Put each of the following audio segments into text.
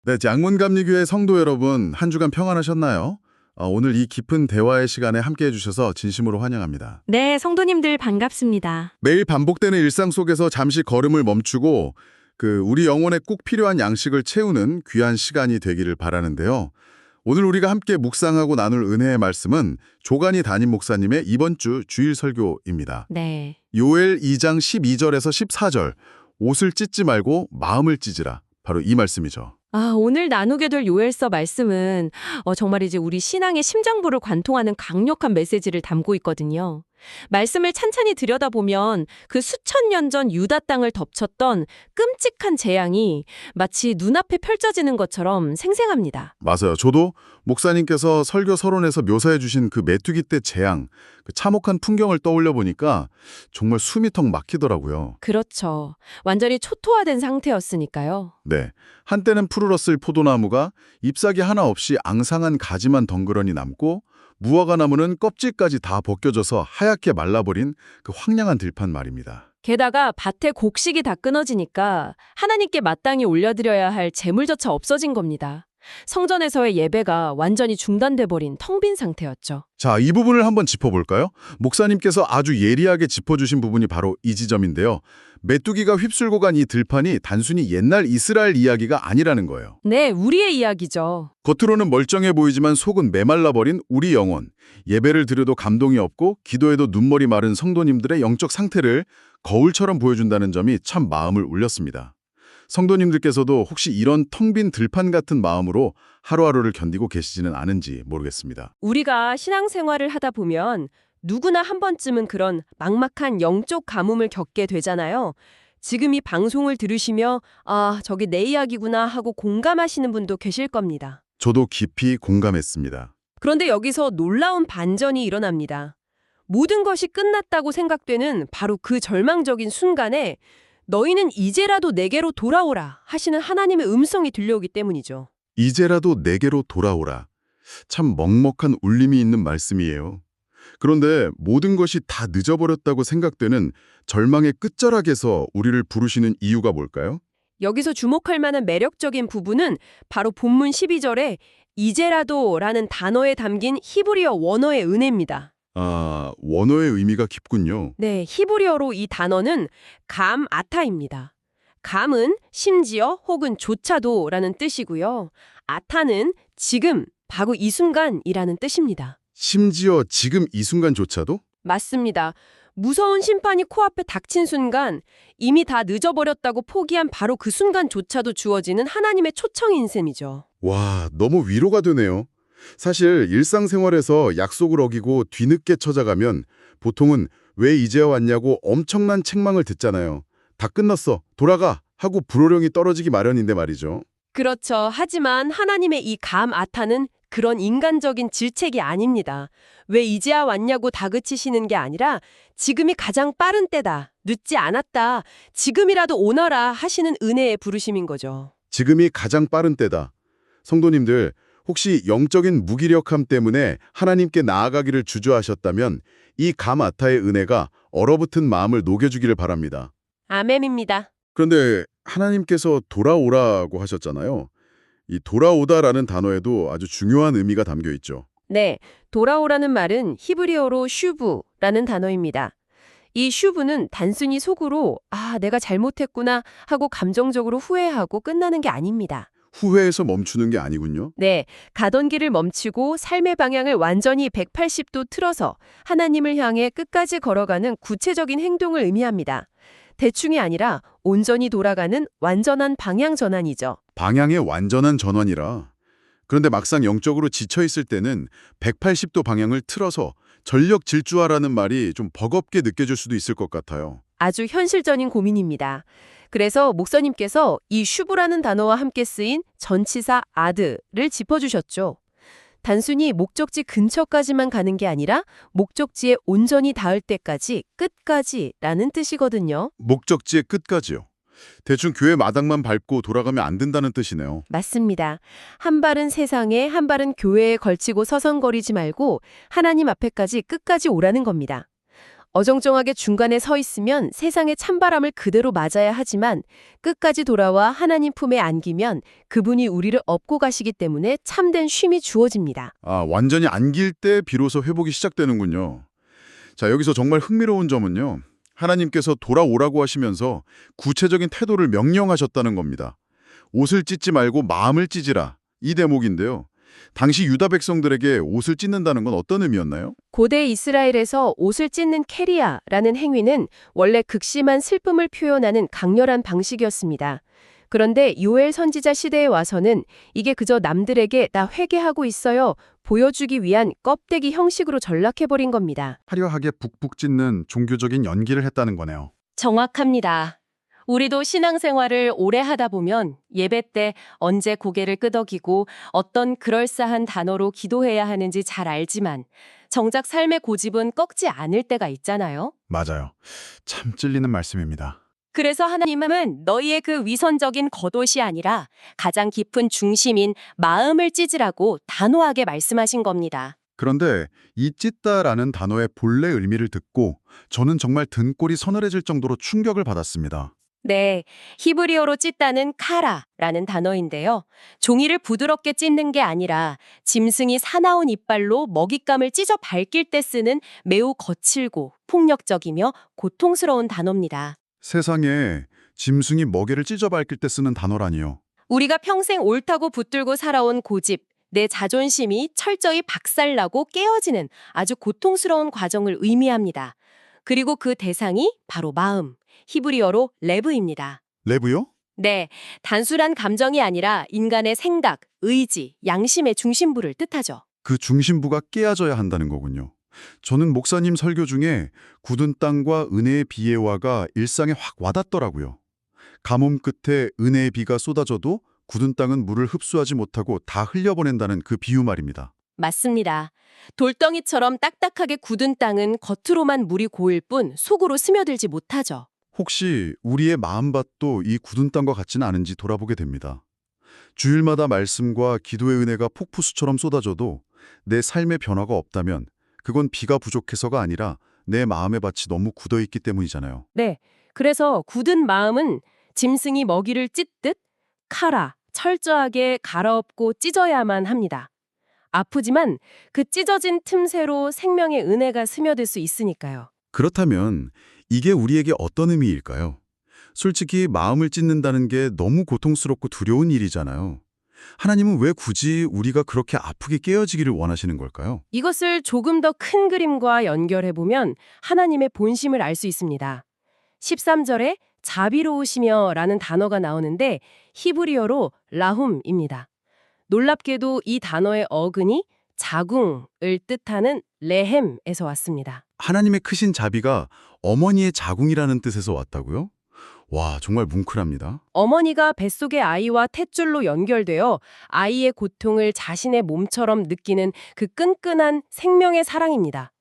네, 양문감리교회 성도 여러분, 한 주간 평안하셨나요? 오늘 이 깊은 대화의 시간에 함께 해주셔서 진심으로 환영합니다. 네, 성도님들 반갑습니다. 매일 반복되는 일상 속에서 잠시 걸음을 멈추고 우리 영혼에 꼭 필요한 양식을 채우는 귀한 시간이 되기를 바라는데요. 오늘 우리가 함께 묵상하고 나눌 은혜의 말씀은 조간희 담임 목사님의 이번 주 주일 설교입니다. 네. 요엘 2장 12절에서 14절, 옷을 찢지 말고 마음을 찢으라. 바로 이 말씀이죠. 오늘 나누게 될 요엘서 말씀은 정말 이제 우리 신앙의 심장부를 관통하는 강력한 메시지를 담고 있거든요. 말씀을 찬찬히 들여다보면 그 수천 년 전 유다 땅을 덮쳤던 끔찍한 재앙이 마치 눈앞에 펼쳐지는 것처럼 생생합니다. 맞아요. 저도 목사님께서 설교 서론에서 묘사해 주신 그 메뚜기 때 재앙, 그 참혹한 풍경을 떠올려 보니까 정말 숨이 턱 막히더라고요. 그렇죠. 완전히 초토화된 상태였으니까요. 네. 한때는 푸르렀을 포도나무가 잎사귀 하나 없이 앙상한 가지만 덩그러니 남고 무화과 나무는 껍질까지 다 벗겨져서 하얗게 말라버린 그 황량한 들판 말입니다. 게다가 밭의 곡식이 다 끊어지니까 하나님께 마땅히 올려드려야 할 재물조차 없어진 겁니다. 성전에서의 예배가 완전히 중단돼 버린 텅 빈 상태였죠. 자, 이 부분을 한번 짚어볼까요? 목사님께서 아주 예리하게 짚어주신 부분이 바로 이 지점인데요. 메뚜기가 휩쓸고 간 이 들판이 단순히 옛날 이스라엘 이야기가 아니라는 거예요. 네, 우리의 이야기죠. 겉으로는 멀쩡해 보이지만 속은 메말라버린 우리 영혼, 예배를 드려도 감동이 없고 기도해도 눈물이 마른 성도님들의 영적 상태를 거울처럼 보여준다는 점이 참 마음을 울렸습니다. 성도님들께서도 혹시 이런 텅 빈 들판 같은 마음으로 하루하루를 견디고 계시지는 않은지 모르겠습니다. 우리가 신앙생활을 하다 보면 누구나 한 번쯤은 그런 막막한 영적 가뭄을 겪게 되잖아요. 지금 이 방송을 들으시며 저게 내 이야기구나 하고 공감하시는 분도 계실 겁니다. 저도 깊이 공감했습니다. 그런데 여기서 놀라운 반전이 일어납니다. 모든 것이 끝났다고 생각되는 바로 그 절망적인 순간에 너희는 이제라도 내게로 돌아오라 하시는 하나님의 음성이 들려오기 때문이죠. 이제라도 내게로 돌아오라. 참 먹먹한 울림이 있는 말씀이에요. 그런데 모든 것이 다 늦어버렸다고 생각되는 절망의 끝자락에서 우리를 부르시는 이유가 뭘까요? 여기서 주목할 만한 매력적인 부분은 바로 본문 12절에 이제라도라는 단어에 담긴 히브리어 원어의 은혜입니다. 원어의 의미가 깊군요. 네, 히브리어로 이 단어는 감 아타입니다. 감은 심지어 혹은 조차도라는 뜻이고요. 아타는 지금, 바로 이 순간이라는 뜻입니다. 심지어 지금 이 순간조차도? 맞습니다. 무서운 심판이 코앞에 닥친 순간, 이미 다 늦어버렸다고 포기한 바로 그 순간조차도 주어지는 하나님의 초청인 셈이죠. 와, 너무 위로가 되네요. 사실 일상생활에서 약속을 어기고 뒤늦게 찾아가면 보통은 왜 이제 왔냐고 엄청난 책망을 듣잖아요. 다 끝났어, 돌아가 하고 불호령이 떨어지기 마련인데 말이죠. 그렇죠. 하지만 하나님의 이 감 아타는 그런 인간적인 질책이 아닙니다. 왜 이제야 왔냐고 다그치시는 게 아니라 지금이 가장 빠른 때다, 늦지 않았다, 지금이라도 오너라 하시는 은혜의 부르심인 거죠. 지금이 가장 빠른 때다. 성도님들, 혹시 영적인 무기력함 때문에 하나님께 나아가기를 주저하셨다면 이 가마타의 은혜가 얼어붙은 마음을 녹여주기를 바랍니다. 아멘입니다. 그런데 하나님께서 돌아오라고 하셨잖아요. 이 돌아오다라는 단어에도 아주 중요한 의미가 담겨 있죠. 네, 돌아오라는 말은 히브리어로 슈브라는 단어입니다. 이 슈브는 단순히 속으로 내가 잘못했구나 하고 감정적으로 후회하고 끝나는 게 아닙니다. 후회해서 멈추는 게 아니군요. 네, 가던 길을 멈추고 삶의 방향을 완전히 180도 틀어서 하나님을 향해 끝까지 걸어가는 구체적인 행동을 의미합니다. 대충이 아니라 온전히 돌아가는 완전한 방향 전환이죠. 방향의 완전한 전환이라. 그런데 막상 영적으로 지쳐있을 때는 180도 방향을 틀어서 전력 질주하라는 말이 좀 버겁게 느껴질 수도 있을 것 같아요. 아주 현실적인 고민입니다. 그래서 목사님께서 이 슈브라는 단어와 함께 쓰인 전치사 아드를 짚어주셨죠. 단순히 목적지 근처까지만 가는 게 아니라 목적지에 온전히 닿을 때까지, 끝까지라는 뜻이거든요. 목적지의 끝까지요. 대충 교회 마당만 밟고 돌아가면 안 된다는 뜻이네요. 맞습니다. 한 발은 세상에, 한 발은 교회에 걸치고 서성거리지 말고 하나님 앞에까지 끝까지 오라는 겁니다. 어정쩡하게 중간에 서 있으면 세상의 찬바람을 그대로 맞아야 하지만 끝까지 돌아와 하나님 품에 안기면 그분이 우리를 업고 가시기 때문에 참된 쉼이 주어집니다. 아, 완전히 안길 때 비로소 회복이 시작되는군요. 자, 여기서 정말 흥미로운 점은요. 하나님께서 돌아오라고 하시면서 구체적인 태도를 명령하셨다는 겁니다. 옷을 찢지 말고 마음을 찢으라. 이 대목인데요. 당시 유다 백성들에게 옷을 찢는다는 건 어떤 의미였나요? 고대 이스라엘에서 옷을 찢는 케리아라는 행위는 원래 극심한 슬픔을 표현하는 강렬한 방식이었습니다. 그런데 요엘 선지자 시대에 와서는 이게 그저 남들에게 나 회개하고 있어요 보여주기 위한 껍데기 형식으로 전락해버린 겁니다. 화려하게 북북 찢는 종교적인 연기를 했다는 거네요. 정확합니다. 우리도 신앙생활을 오래 하다 보면 예배 때 언제 고개를 끄덕이고 어떤 그럴싸한 단어로 기도해야 하는지 잘 알지만 정작 삶의 고집은 꺾지 않을 때가 있잖아요. 맞아요. 참 찔리는 말씀입니다. 그래서 하나님은 너희의 그 위선적인 겉옷이 아니라 가장 깊은 중심인 마음을 찢으라고 단호하게 말씀하신 겁니다. 그런데 이 찢다라는 단어의 본래 의미를 듣고 저는 정말 등골이 서늘해질 정도로 충격을 받았습니다. 네, 히브리어로 찢다는 카라라는 단어인데요. 종이를 부드럽게 찢는 게 아니라 짐승이 사나운 이빨로 먹잇감을 찢어 밝힐 때 쓰는 매우 거칠고 폭력적이며 고통스러운 단어입니다. 세상에 짐승이 먹이를 찢어 밝힐 때 쓰는 단어라니요. 우리가 평생 옳다고 붙들고 살아온 고집, 내 자존심이 철저히 박살나고 깨어지는 아주 고통스러운 과정을 의미합니다. 그리고 그 대상이 바로 마음, 히브리어로 레브입니다. 레브요? 네, 단순한 감정이 아니라 인간의 생각, 의지, 양심의 중심부를 뜻하죠. 그 중심부가 깨어져야 한다는 거군요. 저는 목사님 설교 중에 굳은 땅과 은혜의 비애화가 일상에 확 와닿더라고요. 가뭄 끝에 은혜의 비가 쏟아져도 굳은 땅은 물을 흡수하지 못하고 다 흘려보낸다는 그 비유 말입니다. 맞습니다. 돌덩이처럼 딱딱하게 굳은 땅은 겉으로만 물이 고일 뿐 속으로 스며들지 못하죠. 혹시 우리의 마음밭도 이 굳은 땅과 같지는 않은지 돌아보게 됩니다. 주일마다 말씀과 기도의 은혜가 폭포수처럼 쏟아져도 내 삶의 변화가 없다면 그건 비가 부족해서가 아니라 내 마음의 밭이 너무 굳어있기 때문이잖아요. 네, 그래서 굳은 마음은 짐승이 먹이를 찢듯 칼아, 철저하게 갈아엎고 찢어야만 합니다. 아프지만 그 찢어진 틈새로 생명의 은혜가 스며들 수 있으니까요. 그렇다면 이게 우리에게 어떤 의미일까요? 솔직히 마음을 찢는다는 게 너무 고통스럽고 두려운 일이잖아요. 하나님은 왜 굳이 우리가 그렇게 아프게 깨어지기를 원하시는 걸까요? 이것을 조금 더 큰 그림과 연결해보면 하나님의 본심을 알 수 있습니다. 13절에 자비로우시며 라는 단어가 나오는데 히브리어로 라훔입니다. 놀랍게도 이 단어의 어근이 자궁을 뜻하는 레헴에서 왔습니다. 하나님의 크신 자비가 어머니의 자궁이라는 뜻에서 왔다고요? 와, 정말 뭉클합니다. 어머니가 뱃속의 아이와 탯줄로 연결되어 아이의 고통을 자신의 몸처럼 느끼는 그 끈끈한 생명의 사랑입니다.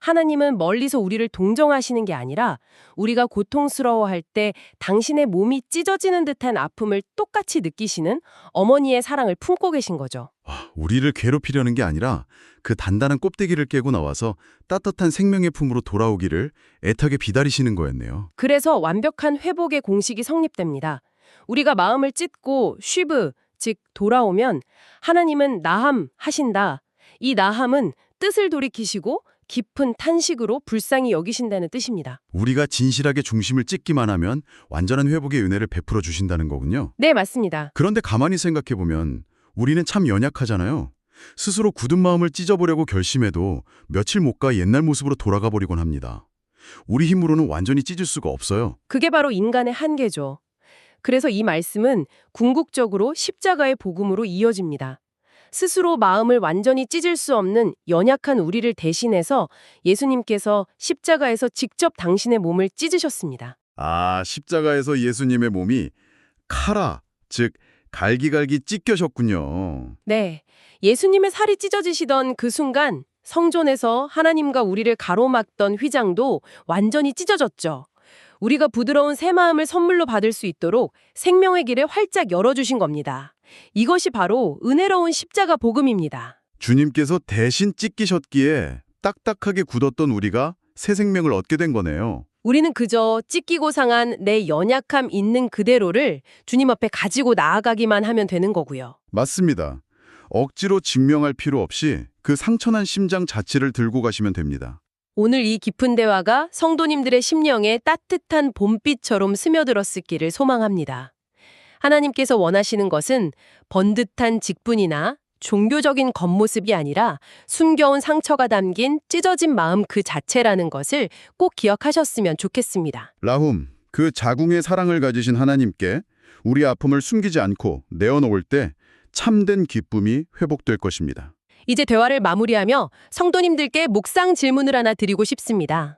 하나님은 멀리서 우리를 동정하시는 게 아니라 우리가 고통스러워할 때 당신의 몸이 찢어지는 듯한 아픔을 똑같이 느끼시는 어머니의 사랑을 품고 계신 거죠. 와, 우리를 괴롭히려는 게 아니라 그 단단한 껍데기를 깨고 나와서 따뜻한 생명의 품으로 돌아오기를 애타게 기다리시는 거였네요. 그래서 완벽한 회복의 공식이 성립됩니다. 우리가 마음을 찢고 쉬브, 즉 돌아오면 하나님은 나함 하신다. 이 나함은 뜻을 돌이키시고 깊은 탄식으로 불쌍히 여기신다는 뜻입니다. 우리가 진실하게 중심을 찢기만 하면 완전한 회복의 은혜를 베풀어 주신다는 거군요. 네, 맞습니다. 그런데 가만히 생각해보면 우리는 참 연약하잖아요. 스스로 굳은 마음을 찢어보려고 결심해도 며칠 못 가 옛날 모습으로 돌아가 버리곤 합니다. 우리 힘으로는 완전히 찢을 수가 없어요. 그게 바로 인간의 한계죠. 그래서 이 말씀은 궁극적으로 십자가의 복음으로 이어집니다. 스스로 마음을 완전히 찢을 수 없는 연약한 우리를 대신해서 예수님께서 십자가에서 직접 당신의 몸을 찢으셨습니다. 아, 십자가에서 예수님의 몸이 칼아, 즉 갈기갈기 찢겨졌군요. 네, 예수님의 살이 찢어지시던 그 순간 성전에서 하나님과 우리를 가로막던 휘장도 완전히 찢어졌죠. 우리가 부드러운 새 마음을 선물로 받을 수 있도록 생명의 길을 활짝 열어주신 겁니다. 이것이 바로 은혜로운 십자가 복음입니다. 주님께서 대신 찢기셨기에 딱딱하게 굳었던 우리가 새 생명을 얻게 된 거네요. 우리는 그저 찢기고 상한 내 연약함 있는 그대로를 주님 앞에 가지고 나아가기만 하면 되는 거고요. 맞습니다. 억지로 증명할 필요 없이 그 상처난 심장 자체를 들고 가시면 됩니다. 오늘 이 깊은 대화가 성도님들의 심령에 따뜻한 봄빛처럼 스며들었기를 소망합니다. 하나님께서 원하시는 것은 번듯한 직분이나 종교적인 겉모습이 아니라 숨겨온 상처가 담긴 찢어진 마음 그 자체라는 것을 꼭 기억하셨으면 좋겠습니다. 라훔, 그 자궁의 사랑을 가지신 하나님께 우리 아픔을 숨기지 않고 내어놓을 때 참된 기쁨이 회복될 것입니다. 이제 대화를 마무리하며 성도님들께 묵상 질문을 하나 드리고 싶습니다.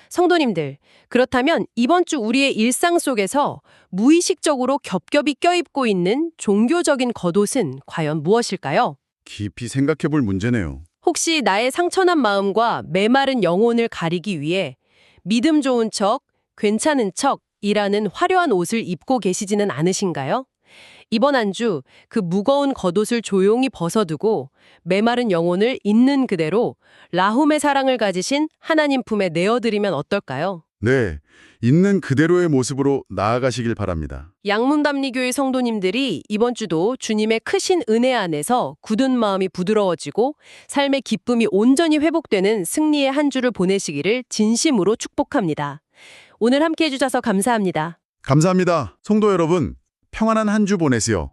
성도님들, 그렇다면 이번 주 우리의 일상 속에서 무의식적으로 겹겹이 껴입고 있는 종교적인 겉옷은 과연 무엇일까요? 깊이 생각해 볼 문제네요. 혹시 나의 상처난 마음과 메마른 영혼을 가리기 위해 믿음 좋은 척, 괜찮은 척이라는 화려한 옷을 입고 계시지는 않으신가요? 이번 한 주 그 무거운 겉옷을 조용히 벗어두고 메마른 영혼을 있는 그대로 라훔의 사랑을 가지신 하나님 품에 내어드리면 어떨까요? 네, 있는 그대로의 모습으로 나아가시길 바랍니다. 양문담리교회 성도님들이 이번 주도 주님의 크신 은혜 안에서 굳은 마음이 부드러워지고 삶의 기쁨이 온전히 회복되는 승리의 한 주를 보내시기를 진심으로 축복합니다. 오늘 함께 해주셔서 감사합니다. 감사합니다. 성도 여러분, 평안한 한 주 보내세요.